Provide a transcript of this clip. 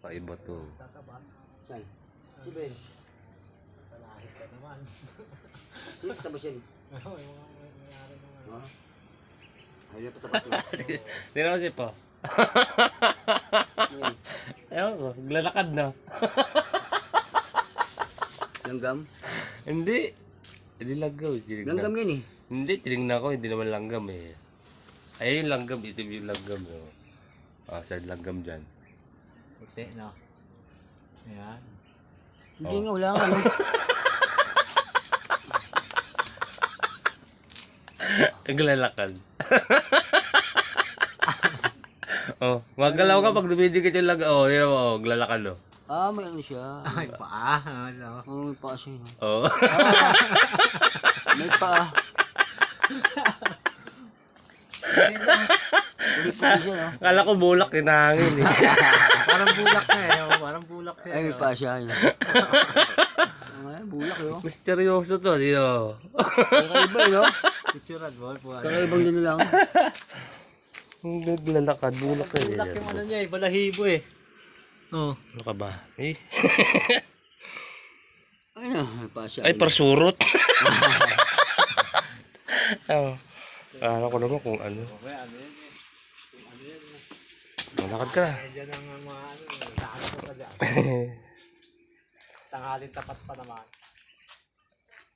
Kakaiba to. Tatabas. Saan? Si Ben. Talahit ka naman. Sino tabas yan? Ano, yung mga may-ari ng ano. Ha? Ayaw patabas na. Hindi naman siya po. Ewan ko, naglalakad na. Langgam? Hindi. Hindi langgam. Langgam yan eh. Hindi, tinignan ko, hindi naman langgam eh. Ay, yung langgam, ito yung langgam. Oh. Ah, sir, langgam dyan. Puti, no? Ayan. Hindi nga, wala nga. No? Naglalakad. Oh, magalaw ka pag dumidikit yung langgam. Oh, yun mo, oh, naglalakad oh. Ah, may ano siya. Ay, paa. Ano? Oh, may paa siya. No? Oh. May paa. Uli-puli siya, no? Kala ko bulak, kinahangin eh. Parang bulak na eh. Oh. Parang bulak siya. Ay, may paa siya. Yun. Ay, bulak yun. Misteryoso to, dito. Kakaiba yun, no? Picturean mo. Kakaibang din lang. Naglalakad, bulak ka Bulak yung ano niya eh. Balahibo eh. Oh. Ano ka ba? Eh? Ay, na, may paa siya. Ay, parsurot. Oh. Akala ko naman kung ano. Okay, ano yan eh. Ano yan eh. Malakad ka. Diyan ang mga ano. Saan ko pa dyan. Tanghalin tapat pa naman.